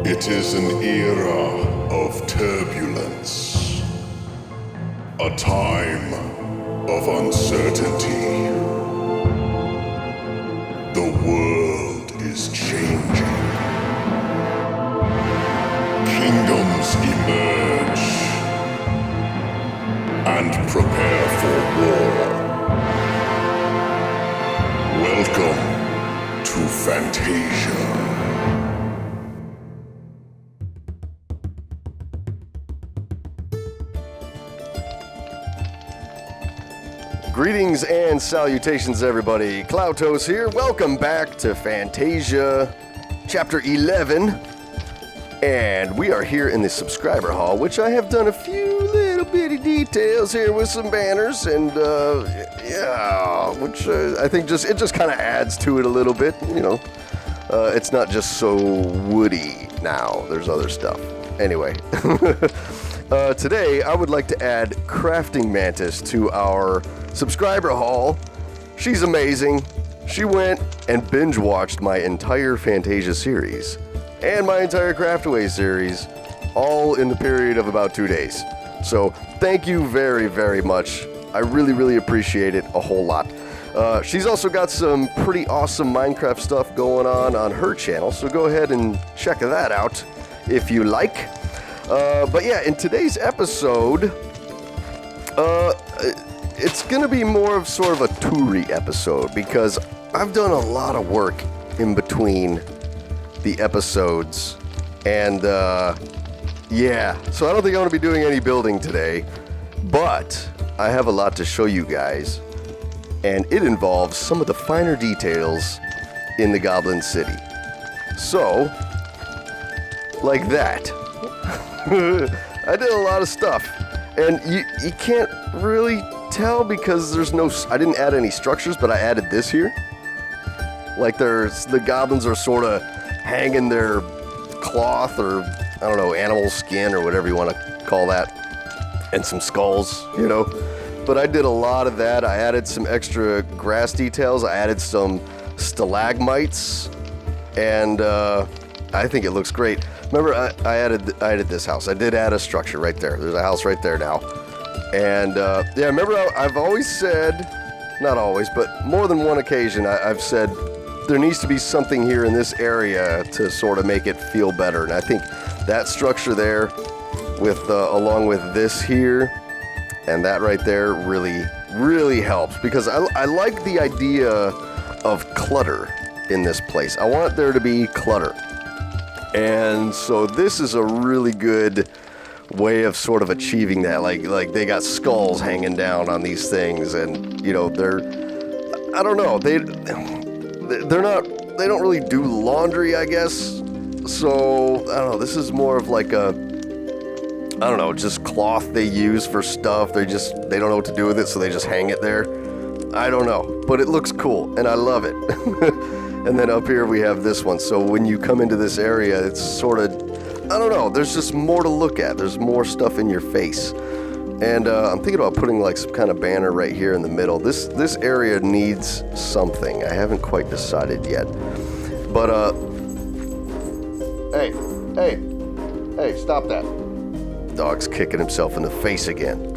It is an era of turbulence, a time of uncertainty. The world is changing. Kingdoms emerge and prepare for war. Welcome to Fantasia. Greetings and salutations, everybody. Klautos here. Welcome back to Fantasia Chapter 11. And we are here in the subscriber hall, which I have done a few little bitty details here with some banners. And, which I think it just kind of adds to it a little bit. You know, it's not just so woody now. There's other stuff. Anyway. Today, I would like to add Crafting Mantis to our subscriber hall. She's amazing. She went and binge watched my entire Fantasia series and my entire Craftaway series, all in the period of about 2 days. So thank you very, very much. I really, really appreciate it a whole lot. She's also got some pretty awesome Minecraft stuff going on her channel, so go ahead and check that out if you like. But yeah, in today's episode, it's going to be more of sort of a toury episode because I've done a lot of work in between the episodes. And, yeah, so I don't think I'm going to be doing any building today, but I have a lot to show you guys. And it involves some of the finer details in the Goblin City. So, like that. I did a lot of stuff, and you can't really tell because I didn't add any structures, but I added this here. Like the goblins are sort of hanging their cloth or, I don't know, animal skin or whatever you want to call that, and some skulls, you know. But I did a lot of that. I added some extra grass details. I added some stalagmites, and I think it looks great. Remember, I added this house. I did add a structure right there. There's a house right there now. And, yeah, remember I've always said, not always, but more than one occasion, I've said there needs to be something here in this area to sort of make it feel better. And I think that structure there, with along with this here and that right there, really, really helps. Because I like the idea of clutter in this place. I want there to be clutter. And so this is a really good way of sort of achieving that. Like they got skulls hanging down on these things, and you know I don't know, they don't really do laundry, I guess. So I don't know. This is more of like just cloth they use for stuff. They don't know what to do with it, so they just hang it there. I don't know, but it looks cool, and I love it. And then up here we have this one. So when you come into this area, it's sort of, I don't know, there's just more to look at. There's more stuff in your face. And I'm thinking about putting like some kind of banner right here in the middle. This area needs something. I haven't quite decided yet. But, hey, stop that. Dog's kicking himself in the face again.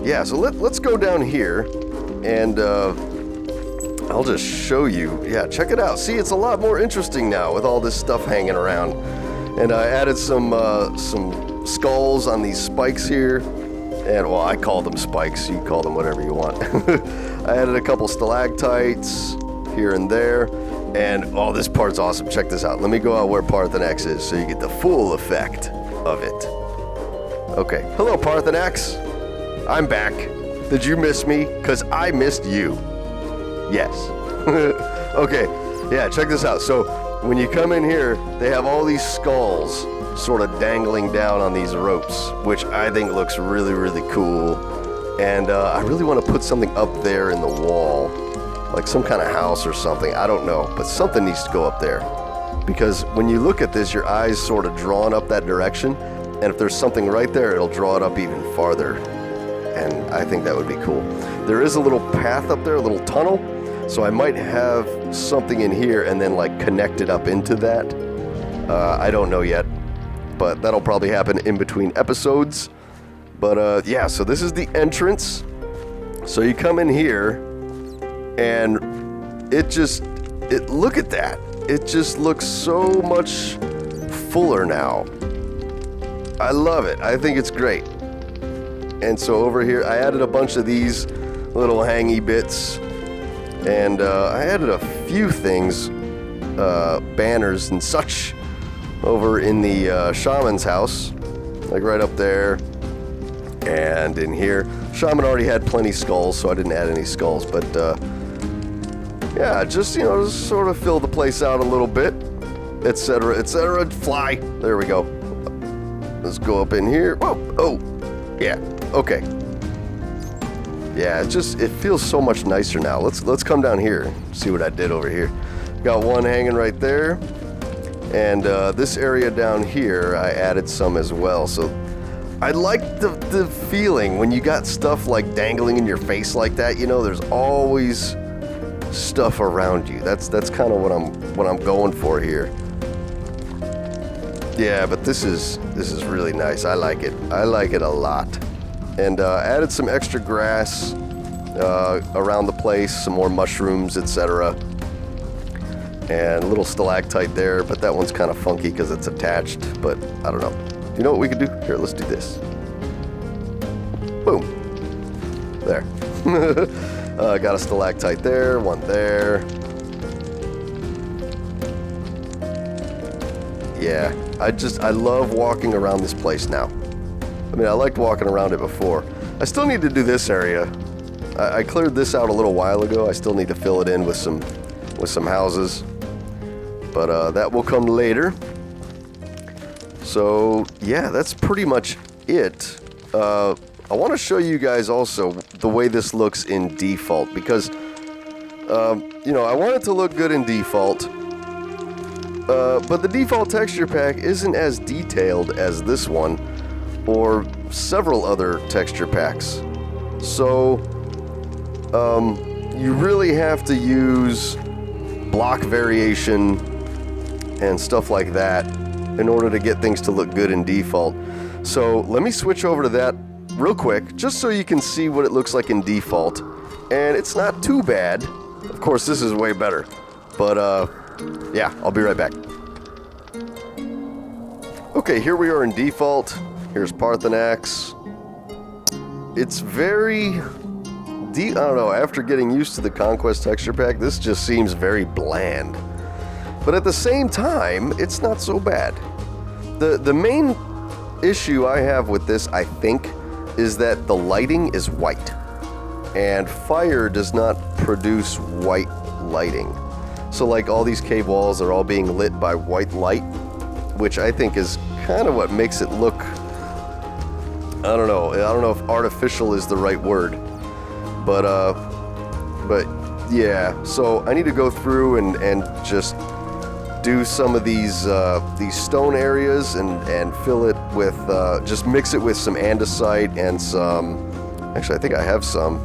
Yeah, so let's go down here and, I'll just show you. Yeah, check it out. See, it's a lot more interesting now with all this stuff hanging around. And I added some skulls on these spikes here. And, well, I call them spikes. You call them whatever you want. I added a couple stalactites here and there. And, oh, this part's awesome. Check this out. Let me go out where Parthenax is so you get the full effect of it. Okay. Hello, Parthenax. I'm back. Did you miss me? Because I missed you. Yes. Okay, yeah, check this out. So when you come in here, they have all these skulls sort of dangling down on these ropes, which I think looks really, really cool. And I really want to put something up there in the wall, like some kind of house or something. I don't know, but something needs to go up there. Because when you look at this, your eye's sort of drawn up that direction. And if there's something right there, it'll draw it up even farther. And I think that would be cool. There is a little path up there, a little tunnel. So I might have something in here and then like connect it up into that. I don't know yet, but that'll probably happen in between episodes. But yeah, so this is the entrance. So you come in here, and look at that. It just looks so much fuller now. I love it. I think it's great. And so over here, I added a bunch of these little hangy bits, and I added a few things, banners and such, over in the shaman's house, like right up there, and in here. Shaman already had plenty skulls, so I didn't add any skulls, but yeah, just, you know, just sort of fill the place out a little bit, etc., etc. Fly. There we go. Let's go up in here. Whoa. Oh, yeah. Okay. Yeah, it feels so much nicer now. Let's come down here and see what I did over here. Got one hanging right there, and this area down here I added some as well. So I like the feeling when you got stuff like dangling in your face like that. You know, there's always stuff around you. That's kind of what I'm going for here. Yeah, but this is really nice. I like it. I like it a lot. And added some extra grass around the place, some more mushrooms, etc. And a little stalactite there, but that one's kind of funky because it's attached, but I don't know. You know what we could do? Here, let's do this. Boom. There. Got a stalactite there, one there. Yeah, I love walking around this place now. I mean, I liked walking around it before. I still need to do this area. I cleared this out a little while ago. I still need to fill it in with some houses. But that will come later. So, yeah, that's pretty much it. I want to show you guys also the way this looks in default, because, you know, I want it to look good in default. But the default texture pack isn't as detailed as this one, or several other texture packs. So, you really have to use block variation and stuff like that in order to get things to look good in default. So let me switch over to that real quick, just so you can see what it looks like in default. And it's not too bad. Of course, this is way better. But, yeah, I'll be right back. Okay, here we are in default. Here's Parthenax. It's very I don't know, after getting used to the Conquest texture pack, this just seems very bland. But at the same time, it's not so bad. The main issue I have with this, I think, is that the lighting is white. And fire does not produce white lighting. So like all these cave walls are all being lit by white light, which I think is kind of what makes it look, I don't know if artificial is the right word, but yeah, so I need to go through and just do some of these stone areas and fill it with, just mix it with some andesite and some, actually I think I have some,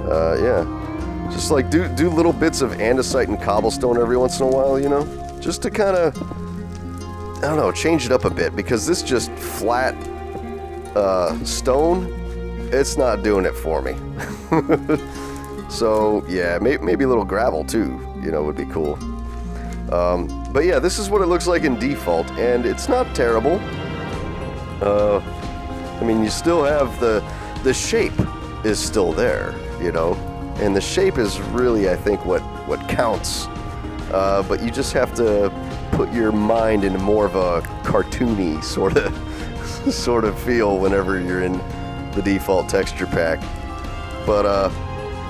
yeah, just like do little bits of andesite and cobblestone every once in a while, you know, just to kind of, I don't know, change it up a bit, because this just flat stone, it's not doing it for me. So yeah, maybe a little gravel too, you know, would be cool. But yeah, this is what it looks like in default, and it's not terrible. I mean, you still have the shape is still there, you know, and the shape is really, I think, what counts. But you just have to put your mind into more of a cartoony sort of feel whenever you're in the default texture pack. But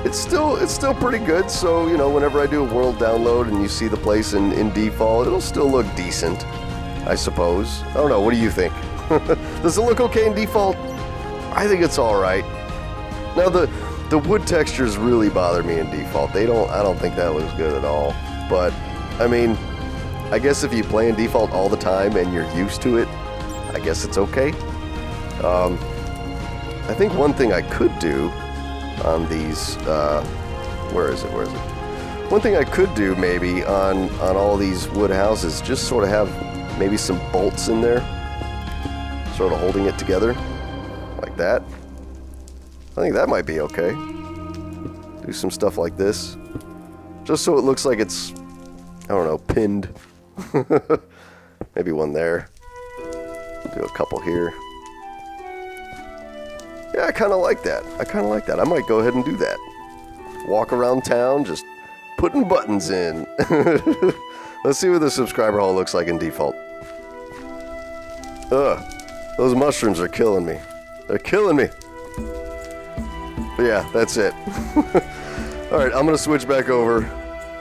it's still pretty good. So, you know, whenever I do a world download and you see the place in default, it'll still look decent, I suppose. I don't know. What do you think? Does it look okay in default? I think it's all right. Now the wood textures really bother me in default. I don't think that looks good at all. But I mean, I guess if you play in default all the time and you're used to it, I guess it's okay. I think one thing I could do on these, where is it? One thing I could do maybe on all these wood houses, just sort of have maybe some bolts in there, sort of holding it together, like that. I think that might be okay. Do some stuff like this, just so it looks like it's, I don't know, pinned. Maybe one there. Do a couple here. Yeah, I kind of like that. I might go ahead and do that. Walk around town, just putting buttons in. Let's see what the subscriber hall looks like in default. Ugh, those mushrooms are killing me. They're killing me. But yeah, that's it. Alright, I'm going to switch back over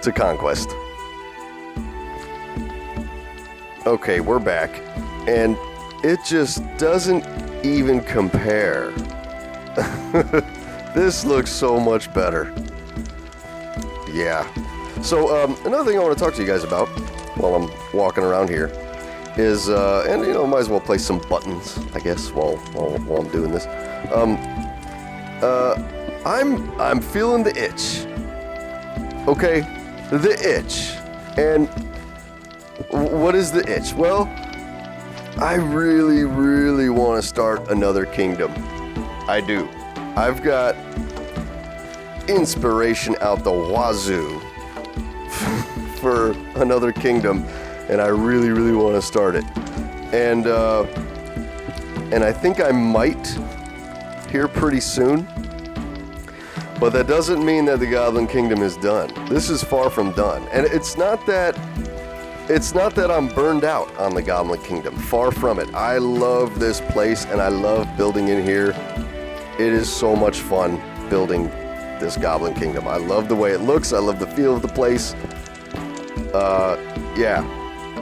to Conquest. Okay, we're back. And it just doesn't even compare. This looks so much better. Yeah. So, another thing I want to talk to you guys about while I'm walking around here is, and you know, might as well place some buttons, I guess, while I'm doing this. I'm feeling the itch. Okay, the itch. And what is the itch? Well, I really, really want to start another kingdom. I do. I've got inspiration out the wazoo for another kingdom, and I really, really want to start it. And I think I might here pretty soon. But that doesn't mean that the Goblin Kingdom is done. This is far from done. And it's not that I'm burned out on the Goblin Kingdom. Far from it. I love this place and I love building in here. It is so much fun building this Goblin Kingdom. I love the way it looks. I love the feel of the place. Yeah.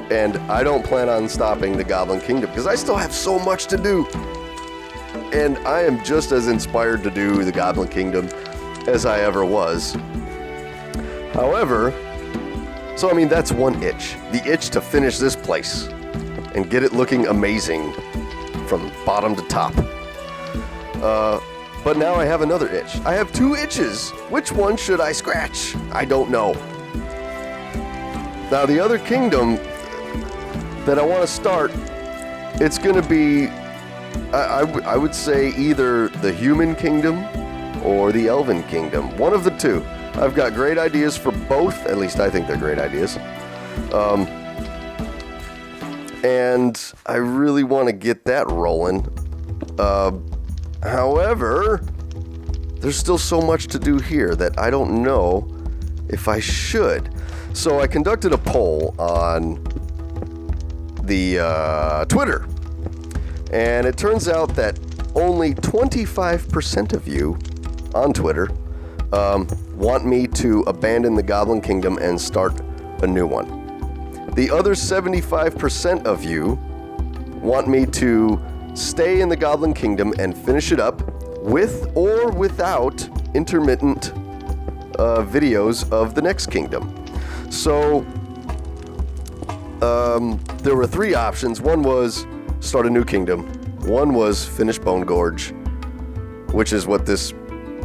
And I don't plan on stopping the Goblin Kingdom because I still have so much to do. And I am just as inspired to do the Goblin Kingdom as I ever was. However, so I mean, that's one itch. The itch to finish this place and get it looking amazing from bottom to top. But now I have another itch. I have two itches. Which one should I scratch? I don't know. Now, the other kingdom that I want to start, it's going to be, I would say, either the human kingdom or the elven kingdom. One of the two. I've got great ideas for both. At least I think they're great ideas. And I really want to get that rolling. However, there's still so much to do here that I don't know if I should. So I conducted a poll on the Twitter. And it turns out that only 25% of you on Twitter want me to abandon the Goblin Kingdom and start a new one. The other 75% of you want me to stay in the Goblin Kingdom and finish it up with or without intermittent videos of the next kingdom. So there were three options. One was start a new kingdom. One was finish Bone Gorge, which is what this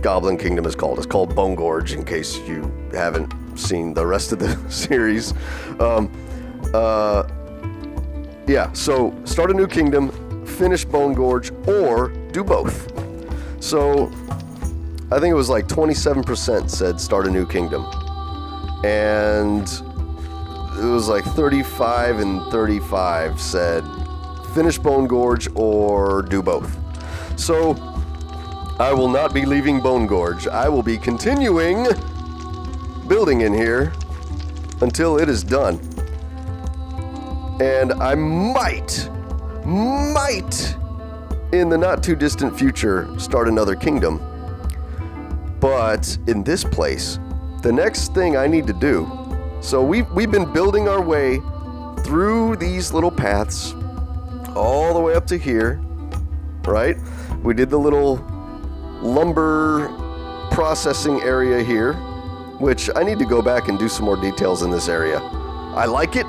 Goblin Kingdom is called. It's called Bone Gorge, in case you haven't seen the rest of the series. Yeah, so start a new kingdom, finish Bone Gorge, or do both. So I think it was like 27% said start a new kingdom. And it was like 35 and 35 said finish Bone Gorge or do both. So I will not be leaving Bone Gorge. I will be continuing building in here until it is done. And I might, in the not too distant future, start another kingdom. But in this place, the next thing I need to do, so we've been building our way through these little paths all the way up to here, right? We did the little lumber processing area here, which I need to go back and do some more details in this area. I like it,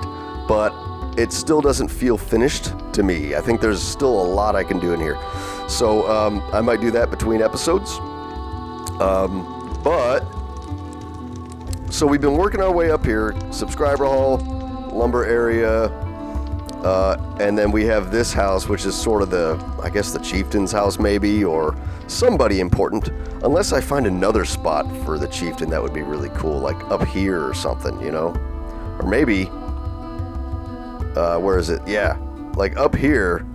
but it still doesn't feel finished to me. I think there's still a lot I can do in here. So I might do that between episodes. But so we've been working our way up here. Subscriber hall, lumber area, and then we have this house, which is sort of I guess the chieftain's house maybe, or somebody important. Unless I find another spot for the chieftain, that would be really cool, like up here or something, you know? Or maybe, where is it? Yeah, like up here.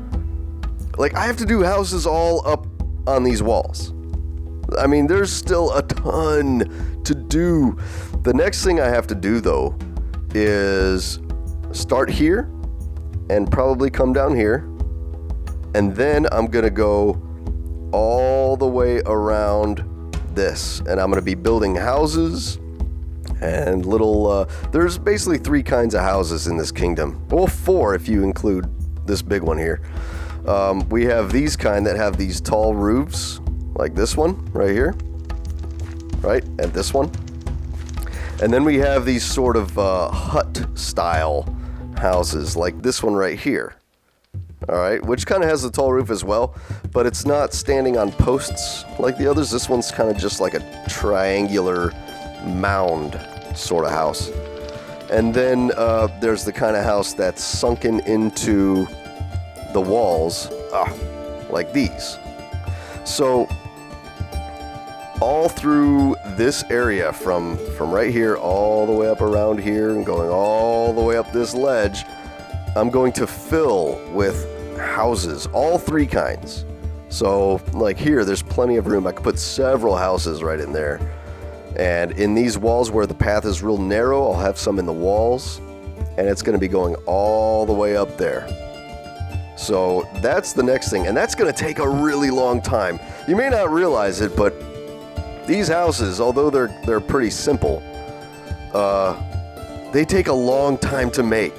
Like, I have to do houses all up on these walls. I mean, there's still a ton to do. The next thing I have to do, though, is start here and probably come down here. And then I'm going to go all the way around this. And I'm going to be building houses and little... there's basically 3 kinds of houses in this kingdom. Well, 4 if you include this big one here. We have these kind that have these tall roofs, like this one right here, right? And this one. And then we have these sort of hut-style houses, like this one right here. All right, which kind of has a tall roof as well, but it's not standing on posts like the others. This one's kind of just like a triangular mound sort of house. And then there's the kind of house that's sunken into the walls, like these. So all through this area, from right here all the way up around here and going all the way up this ledge, I'm going to fill with houses, all 3 kinds. So like here, there's plenty of room. I could put several houses right in there. And in these walls where the path is real narrow, I'll have some in the walls, and it's going to be going all the way up there. So that's the next thing, and that's going to take a really long time. You may not realize it, but these houses, although they're pretty simple, they take a long time to make.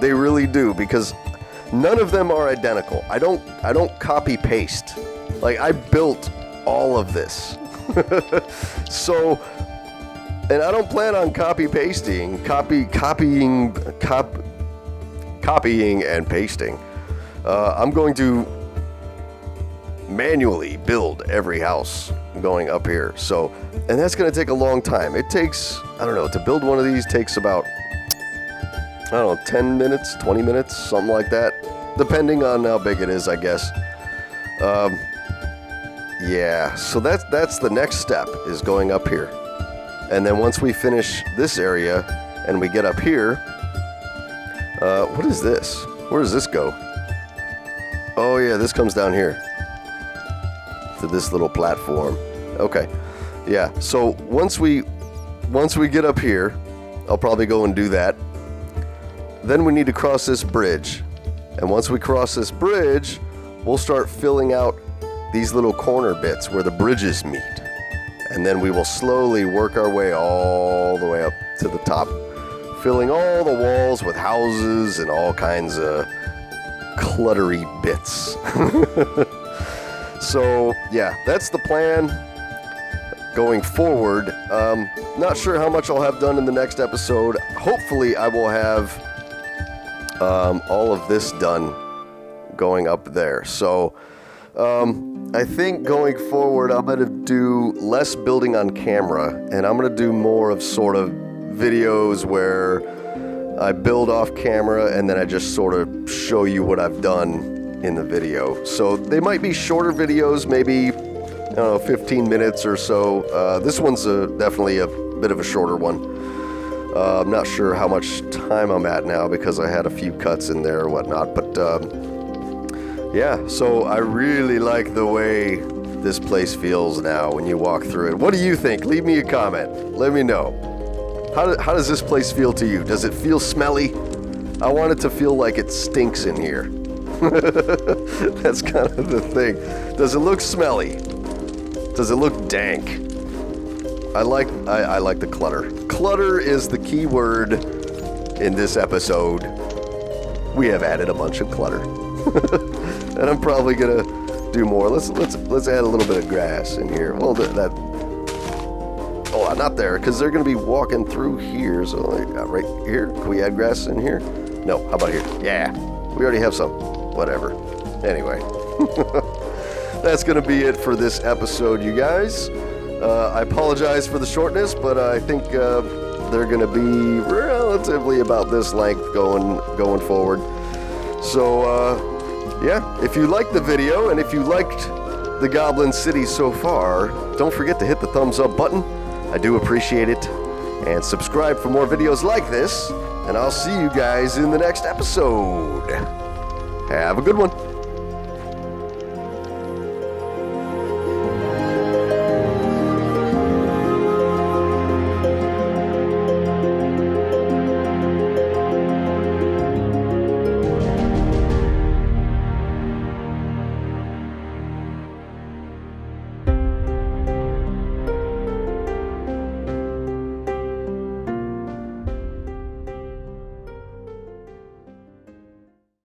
They really do, because none of them are identical. I don't copy paste. Like, I built all of this. So, and I don't plan on copying and pasting. I'm going to manually build every house going up here. So, and that's going to take a long time. It takes, I don't know, to build one of these takes about, 10 minutes, 20 minutes, something like that. Depending on how big it is, I guess. Yeah, so that's the next step, is going up here. And then once we finish this area and we get up here, what is this? Where does this go? Oh yeah, this comes down here to this little platform. Okay, yeah. So once we get up here, I'll probably go and do that. Then we need to cross this bridge, and once we cross this bridge, we'll start filling out these little corner bits where the bridges meet, and then we will slowly work our way all the way up to the top, filling all the walls with houses and all kinds of cluttery bits. So yeah, that's the plan going forward. Not sure how much I'll have done in the next episode. Hopefully I will have all of this done going up there. So I think going forward I'm going to do less building on camera, and I'm going to do more of sort of videos where I build off camera and then I just sort of show you what I've done in the video. So they might be shorter videos, maybe, 15 minutes or so. This one's definitely a bit of a shorter one. I'm not sure how much time I'm at now because I had a few cuts in there or whatnot, but yeah, so I really like the way this place feels now when you walk through it. What do you think? Leave me a comment. Let me know. How does this place feel to you? Does it feel smelly? I want it to feel like it stinks in here. That's kind of the thing. Does it look smelly? Does it look dank? I like the clutter. Clutter is the key word in this episode. We have added a bunch of clutter. And I'm probably gonna do more. Let's add a little bit of grass in here. Well, oh, not there, because they're gonna be walking through here. So like right here, can we add grass in here? No. How about here? Yeah, we already have some. Whatever. Anyway, that's gonna be it for this episode, you guys. I apologize for the shortness, but I think they're going to be relatively about this length going forward. So, yeah, if you liked the video and if you liked the Goblin City so far, don't forget to hit the thumbs up button. I do appreciate it. And subscribe for more videos like this. And I'll see you guys in the next episode. Have a good one.